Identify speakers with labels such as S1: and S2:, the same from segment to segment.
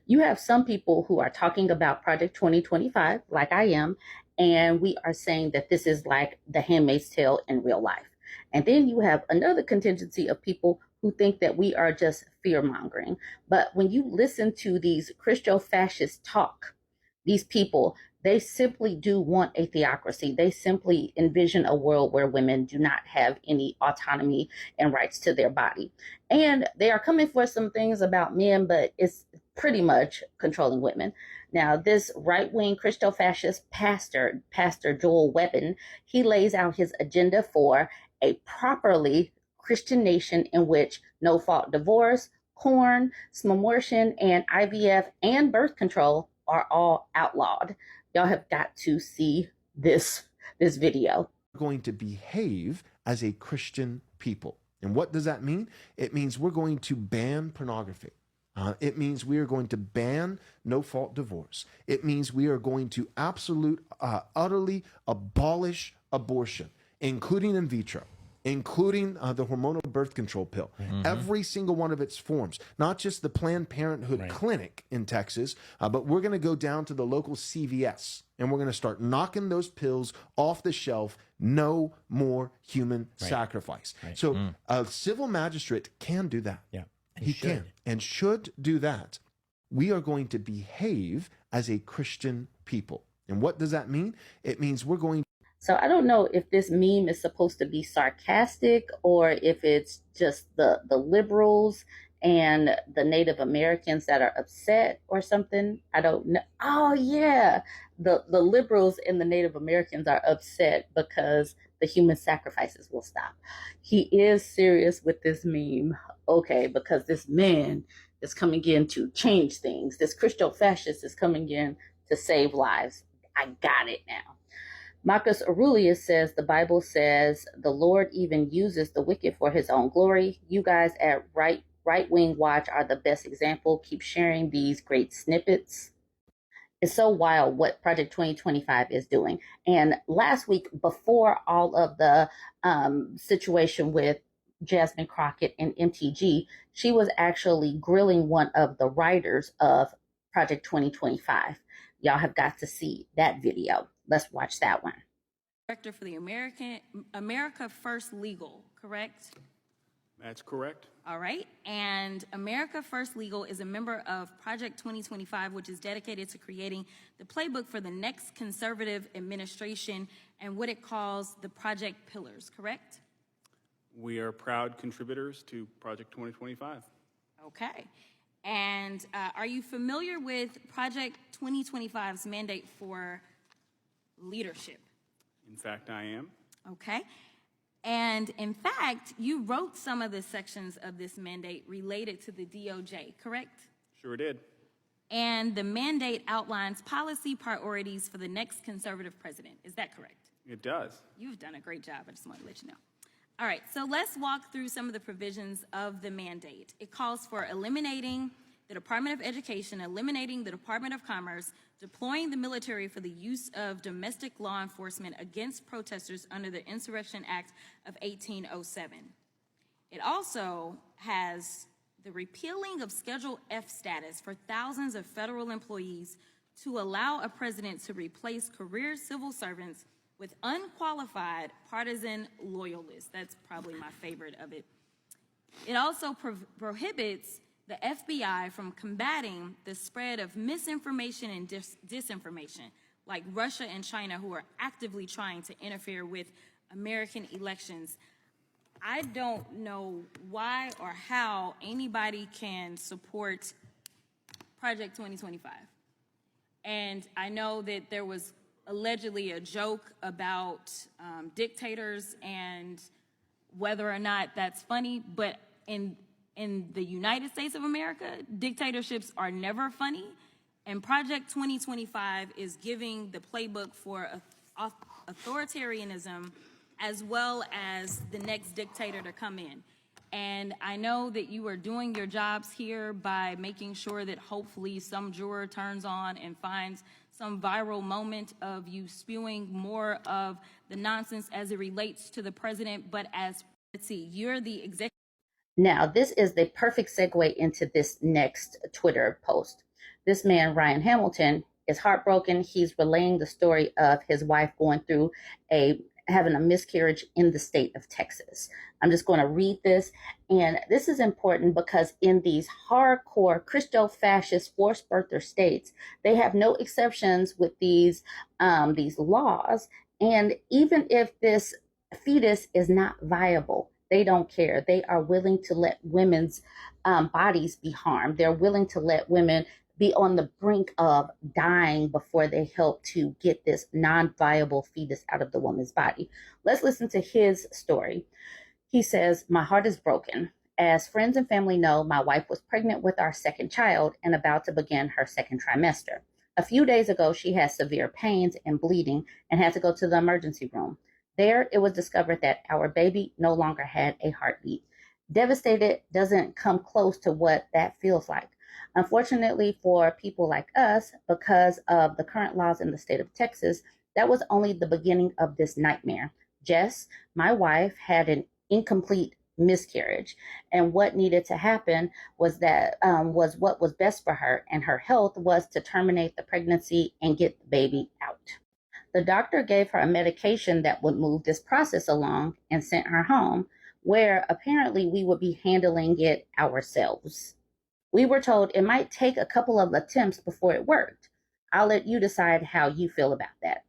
S1: You have some people who are talking about Project 2025, like I am, and we are saying that this is like The Handmaid's Tale in real life. And then you have another contingency of people who think that we are just fear mongering. But when you listen to these Christofascists talk, these people, they simply do want a theocracy. They simply envision a world where women do not have any autonomy and rights to their body. And they are coming for some things about men, but it's pretty much controlling women. Now, this right-wing Christofascist Pastor Joel Webbon, he lays out his agenda for a properly Christian nation in which no-fault divorce, porn, smomortion, and IVF and birth control are all outlawed. Y'all have got to see this video.
S2: Going to behave as a Christian people. And what does that mean? It means we're going to ban pornography. It means we are going to ban no-fault divorce. It means we are going to utterly abolish abortion, including in vitro, including the hormonal birth control pill, every single one of its forms, not just the Planned Parenthood clinic in Texas, but we're going to go down to the local CVS and we're going to start knocking those pills off the shelf. No more human sacrifice. So a civil magistrate can do that.
S3: Yeah,
S2: he can and should do that. We are going to behave as a Christian people. And what does that mean? It means we're going.
S1: So I don't know if this meme is supposed to be sarcastic or if it's just the liberals and the Native Americans that are upset or something. I don't know. Oh yeah, the liberals and the Native Americans are upset because the human sacrifices will stop. He is serious with this meme, okay, because this man is coming in to change things. This Christofascist is coming in to save lives. I got it now. Marcus Aurelius says the Bible says the Lord even uses the wicked for his own glory. You guys at Right Wing Watch are the best example. Keep sharing these great snippets. It's so wild what Project 2025 is doing. And last week, before all of the situation with Jasmine Crockett and MTG, she was actually grilling one of the writers of Project 2025. Y'all have got to see that video. Let's watch that one.
S4: Director for the America First Legal, correct?
S5: That's correct.
S4: All right. And America First Legal is a member of Project 2025, which is dedicated to creating the playbook for the next conservative administration and what it calls the Project Pillars, correct?
S5: We are proud contributors to Project 2025.
S4: Okay. And are you familiar with Project 2025's mandate for leadership?
S5: In fact, I am.
S4: Okay. And in fact, you wrote some of the sections of this mandate related to the DOJ, correct?
S5: Sure did.
S4: And the mandate outlines policy priorities for the next conservative president. Is that correct?
S5: It does.
S4: You've done a great job. I just want to let you know. All right, so let's walk through some of the provisions of the mandate. It calls for eliminating the Department of Education, eliminating the Department of Commerce, deploying the military for the use of domestic law enforcement against protesters under the Insurrection Act of 1807. It also has the repealing of Schedule F status for thousands of federal employees to allow a president to replace career civil servants with unqualified partisan loyalists. That's probably my favorite of it. It also prohibits the FBI from combating the spread of misinformation and disinformation, like Russia and China, who are actively trying to interfere with American elections. I don't know why or how anybody can support Project 2025. And I know that there was allegedly a joke about dictators and whether or not that's funny, but in the United States of America, dictatorships are never funny, and Project 2025 is giving the playbook for authoritarianism as well as the next dictator to come in. And I know that you are doing your jobs here by making sure that hopefully some juror turns on and finds some viral moment of you spewing more of the nonsense as it relates to the president. But as, let's see, you're the executive.
S1: Now, this is the perfect segue into this next Twitter post. This man, Ryan Hamilton, is heartbroken. He's relaying the story of his wife going through having a miscarriage in the state of Texas. I'm just going to read this. And this is important because in these hardcore Christofascist forced birther states, they have no exceptions with these laws. And even if this fetus is not viable, they don't care. They are willing to let women's bodies be harmed. They're willing to let women be on the brink of dying before they help to get this non-viable fetus out of the woman's body. Let's listen to his story. He says, "My heart is broken. As friends and family know, my wife was pregnant with our second child and about to begin her second trimester. A few days ago, she had severe pains and bleeding and had to go to the emergency room. There, it was discovered that our baby no longer had a heartbeat. Devastated doesn't come close to what that feels like. Unfortunately for people like us, because of the current laws in the state of Texas, that was only the beginning of this nightmare. Jess, my wife, had an incomplete miscarriage, and what needed to happen was what was best for her and her health was to terminate the pregnancy and get the baby out. The doctor gave her a medication that would move this process along and sent her home, where apparently we would be handling it ourselves. We were told it might take a couple of attempts before it worked. I'll let you decide how you feel about that.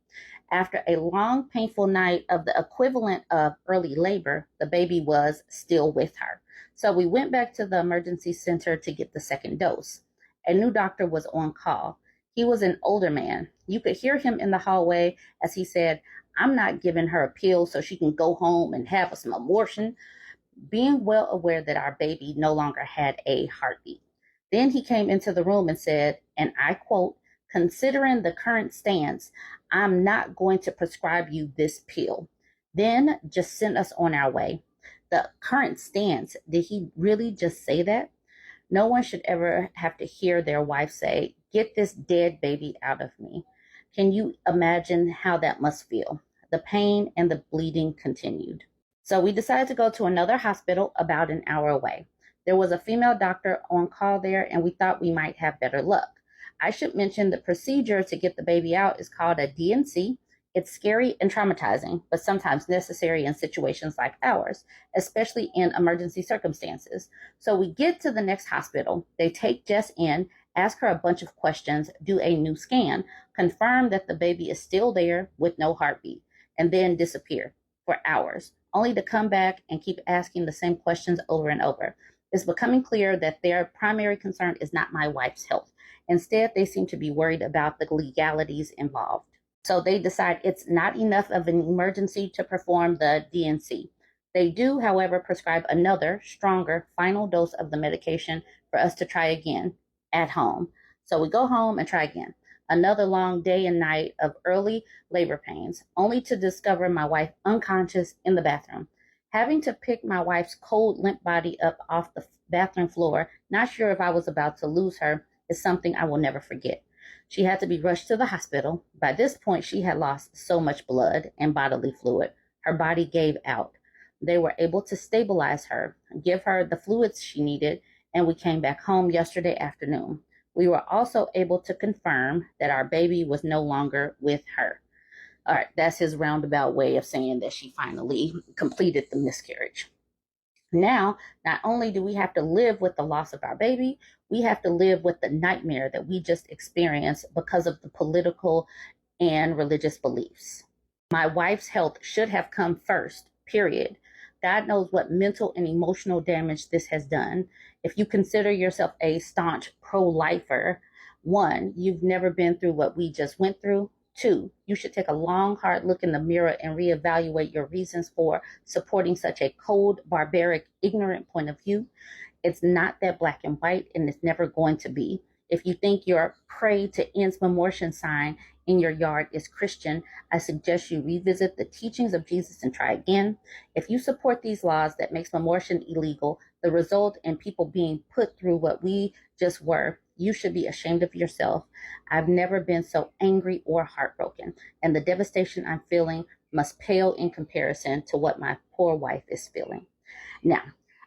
S1: After a long, painful night of the equivalent of early labor, the baby was still with her. So we went back to the emergency center to get the second dose. A new doctor was on call. He was an older man. You could hear him in the hallway as he said, "I'm not giving her a pill so she can go home and have some abortion," being well aware that our baby no longer had a heartbeat. Then he came into the room and said, and I quote, "Considering the current stance, I'm not going to prescribe you this pill." Then just send us on our way. The current stance, did he really just say that? No one should ever have to hear their wife say, "Get this dead baby out of me." Can you imagine how that must feel? The pain and the bleeding continued. So we decided to go to another hospital about an hour away. There was a female doctor on call there, and we thought we might have better luck. I should mention the procedure to get the baby out is called a D&C. It's scary and traumatizing, but sometimes necessary in situations like ours, especially in emergency circumstances. So we get to the next hospital. They take Jess in, ask her a bunch of questions, do a new scan, confirm that the baby is still there with no heartbeat, and then disappear for hours, only to come back and keep asking the same questions over and over. It's becoming clear that their primary concern is not my wife's health. Instead, they seem to be worried about the legalities involved. So they decide it's not enough of an emergency to perform the D&C. They do, however, prescribe another, stronger, final dose of the medication for us to try again at home. So we go home and try again. Another long day and night of early labor pains, only to discover my wife unconscious in the bathroom. Having to pick my wife's cold, limp body up off the bathroom floor, not sure if I was about to lose her, is something I will never forget. She had to be rushed to the hospital. By this point, she had lost so much blood and bodily fluid. Her body gave out. They were able to stabilize her, give her the fluids she needed, and we came back home yesterday afternoon. We were also able to confirm that our baby was no longer with her. All right, that's his roundabout way of saying that she finally completed the miscarriage. Now, not only do we have to live with the loss of our baby, we have to live with the nightmare that we just experienced because of the political and religious beliefs. My wife's health should have come first, period. God knows what mental and emotional damage this has done. If you consider yourself a staunch pro-lifer, 1, you've never been through what we just went through. 2, you should take a long, hard look in the mirror and reevaluate your reasons for supporting such a cold, barbaric, ignorant point of view. It's not that black and white, and it's never going to be. If you think your pray to ends memoriam sign in your yard is Christian, I suggest you revisit the teachings of Jesus and try again. If you support these laws that makes memoriam illegal, the result in people being put through what we just were, you should be ashamed of yourself. I've never been so angry or heartbroken, and the devastation I'm feeling must pale in comparison to what my poor wife is feeling. Now,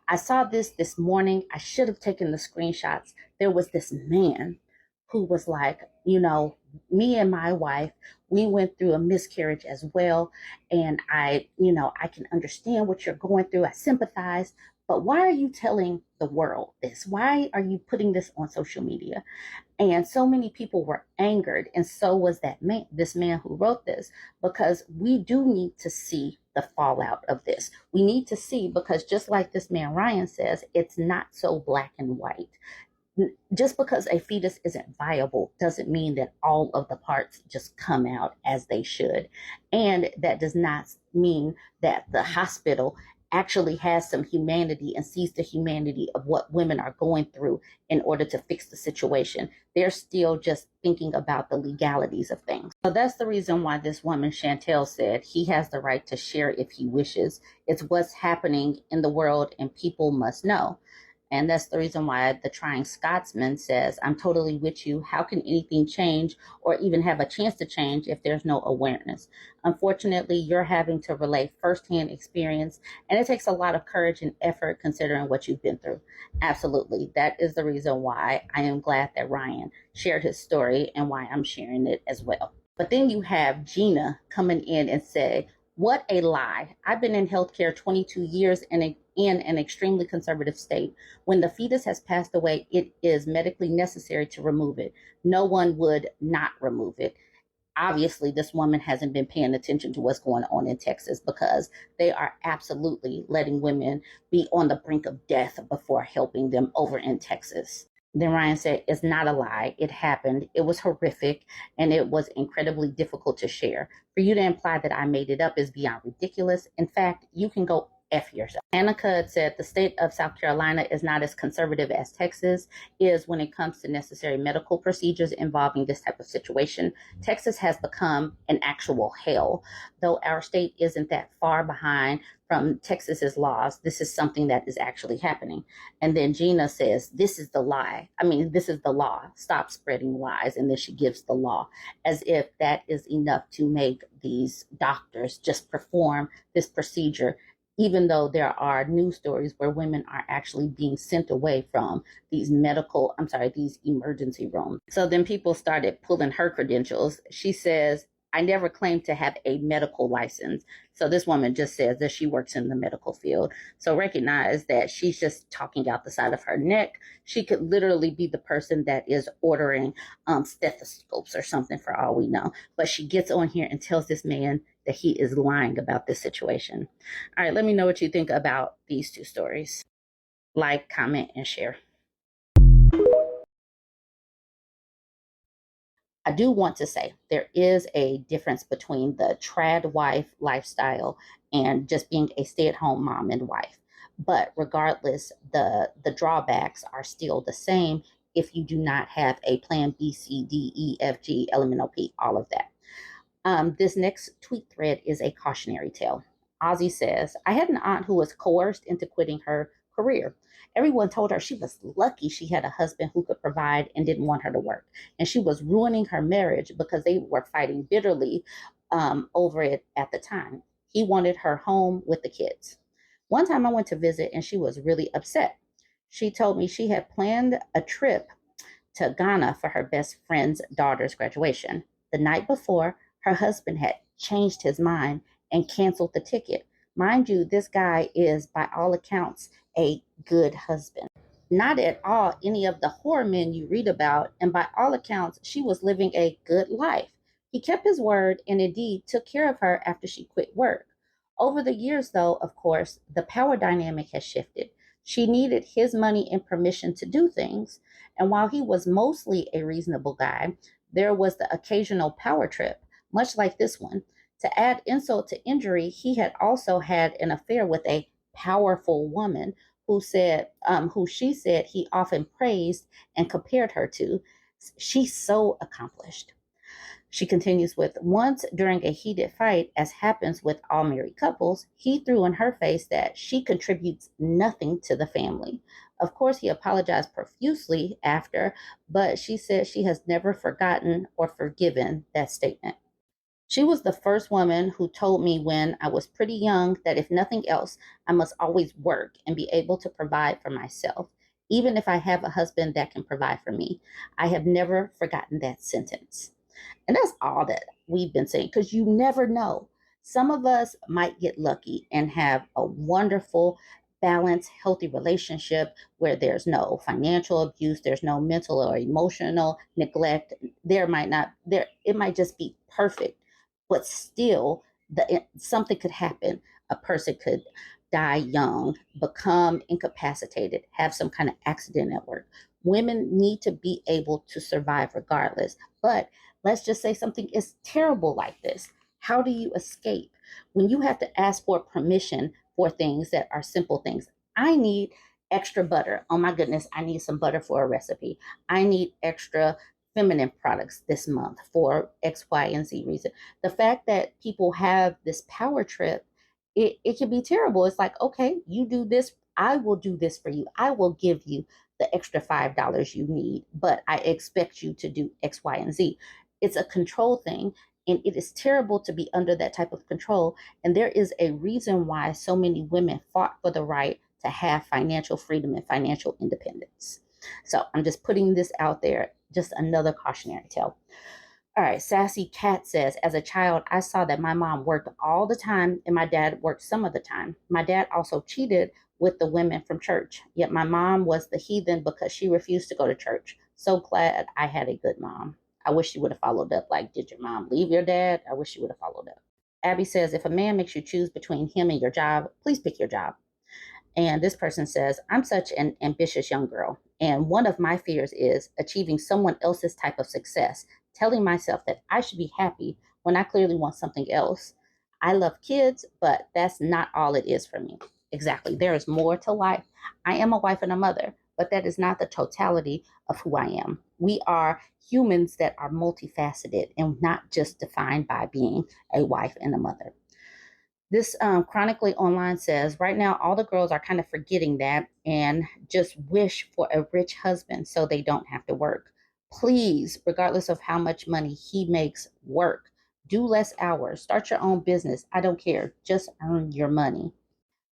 S1: I saw this morning. I should have taken the screenshots. There was this man who was like, me and my wife, we went through a miscarriage as well. And I can understand what you're going through. I sympathize. But why are you telling the world this? Why are you putting this on social media? And so many people were angered, and so was this man who wrote this, because we do need to see the fallout of this. We need to see, because just like this man Ryan says, it's not so black and white. Just because a fetus isn't viable doesn't mean that all of the parts just come out as they should. And that does not mean that the hospital actually has some humanity and sees the humanity of what women are going through in order to fix the situation. They're still just thinking about the legalities of things. So that's the reason why this woman, Chantel, said he has the right to share if he wishes. It's what's happening in the world and people must know. And that's the reason why the Trying Scotsman says, I'm totally with you. How can anything change or even have a chance to change if there's no awareness? Unfortunately, you're having to relay firsthand experience, and it takes a lot of courage and effort considering what you've been through. Absolutely. That is the reason why I am glad that Ryan shared his story and why I'm sharing it as well. But then you have Gina coming in and say, what a lie. I've been in healthcare 22 years in an extremely conservative state. When the fetus has passed away, it is medically necessary to remove it. No one would not remove it. Obviously, this woman hasn't been paying attention to what's going on in Texas, because they are absolutely letting women be on the brink of death before helping them over in Texas. Then Ryan said, it's not a lie. It happened. It was horrific, and it was incredibly difficult to share. For you to imply that I made it up is beyond ridiculous. In fact, you can go F yourself. Annika said the state of South Carolina is not as conservative as Texas is when it comes to necessary medical procedures involving this type of situation. Texas has become an actual hell. Though our state isn't that far behind from Texas's laws, this is something that is actually happening. And then Gina says, this is the lie. This is the law. Stop spreading lies. And then she gives the law, as if that is enough to make these doctors just perform this procedure, even though there are news stories where women are actually being sent away from these emergency rooms. So then people started pulling her credentials. She says, I never claimed to have a medical license. So this woman just says that she works in the medical field. So recognize that she's just talking out the side of her neck. She could literally be the person that is ordering stethoscopes or something, for all we know. But she gets on here and tells this man that he is lying about this situation. All right, let me know what you think about these two stories. Like, comment, and share. I do want to say there is a difference between the trad wife lifestyle and just being a stay-at-home mom and wife. But regardless, the drawbacks are still the same if you do not have a plan B, C, D, E, F, G, LMNOP, all of that. This next tweet thread is a cautionary tale. Ozzy says, I had an aunt who was coerced into quitting her career. Everyone told her she was lucky she had a husband who could provide and didn't want her to work. And she was ruining her marriage because they were fighting bitterly over it at the time. He wanted her home with the kids. One time I went to visit and she was really upset. She told me she had planned a trip to Ghana for her best friend's daughter's graduation. The night before, her husband had changed his mind and canceled the ticket. Mind you, this guy is, by all accounts, a good husband. Not at all any of the horror men you read about, and by all accounts, she was living a good life. He kept his word and indeed took care of her after she quit work. Over the years, though, of course, the power dynamic has shifted. She needed his money and permission to do things. And while he was mostly a reasonable guy, there was the occasional power trip, much like this one. To add insult to injury, he had also had an affair with a powerful woman who she said he often praised and compared her to. She's so accomplished. She continues with, once during a heated fight, as happens with all married couples, he threw in her face that she contributes nothing to the family. Of course, he apologized profusely after, but she said she has never forgotten or forgiven that statement. She was the first woman who told me when I was pretty young that if nothing else, I must always work and be able to provide for myself. even if I have a husband that can provide for me. I have never forgotten that sentence. And that's all that we've been saying, because you never know. Some of us might get lucky and have a wonderful, balanced, healthy relationship where there's no financial abuse, there's no mental or emotional neglect. There might not, there, it might just be perfect, but still, something could happen. A person could die young, become incapacitated, have some kind of accident at work. Women need to be able to survive regardless. But let's just say something is terrible like this. How do you escape? When you have to ask for permission for things that are simple things. I need extra butter. Oh my goodness, I need some butter for a recipe. I need extra feminine products this month for X, Y, and Z reason. The fact that people have this power trip, it can be terrible. It's like, okay, you do this, I will do this for you. I will give you the extra $5 you need, but I expect you to do X, Y, and Z. It's a control thing, and it is terrible to be under that type of control. And there is a reason why so many women fought for the right to have financial freedom and financial independence. So I'm just putting this out there, just another cautionary tale. All right, Sassy Cat says, as a child, I saw that my mom worked all the time and my dad worked some of the time. My dad also cheated with the women from church, yet my mom was the heathen because she refused to go to church. So glad I had a good mom. I wish she would have followed up. Like, did your mom leave your dad? I wish she would have followed up. Abby says, if a man makes you choose between him and your job, please pick your job. And this person says, I'm such an ambitious young girl. And one of my fears is achieving someone else's type of success, telling myself that I should be happy when I clearly want something else. I love kids, but that's not all it is for me. Exactly. There is more to life. I am a wife and a mother, but that is not the totality of who I am. We are humans that are multifaceted and not just defined by being a wife and a mother. This chronically online says right now all the girls are kind of forgetting that and just wish for a rich husband so they don't have to work. Please, regardless of how much money he makes, work. Do less hours. Start your own business. I don't care. Just earn your money.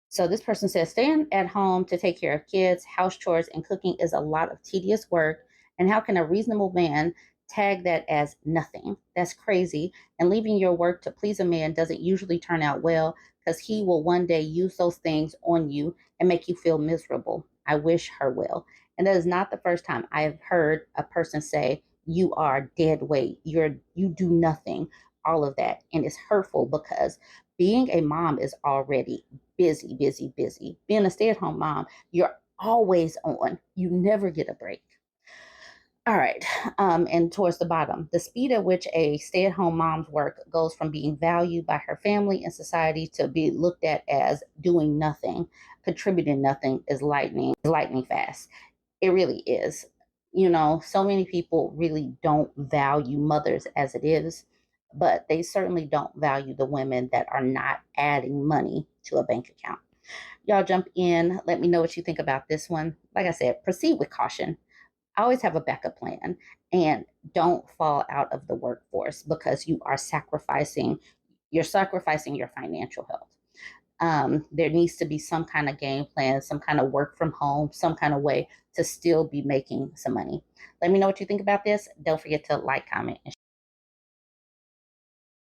S1: So this person says, staying at home to take care of kids, house chores, and cooking is a lot of tedious work. And how can a reasonable man tag that as nothing? That's crazy. And leaving your work to please a man doesn't usually turn out well because he will one day use those things on you and make you feel miserable. I wish her well. And that is not the first time I have heard a person say, you are dead weight. You do nothing. All of that. And it's hurtful because being a mom is already busy, busy, busy. Being a stay at home mom, you're always on. You never get a break. All right. And towards the bottom, the speed at which a stay at home mom's work goes from being valued by her family and society to be looked at as doing nothing, contributing nothing is lightning fast. It really is. You know, so many people really don't value mothers as it is, but they certainly don't value the women that are not adding money to a bank account. Y'all jump in. Let me know what you think about this one. Like I said, proceed with caution. Always have a backup plan and don't fall out of the workforce because you're sacrificing your financial health. There needs to be some kind of game plan, some kind of work from home, some kind of way to still be making some money. Let me know what you think about this. Don't forget to like, comment, and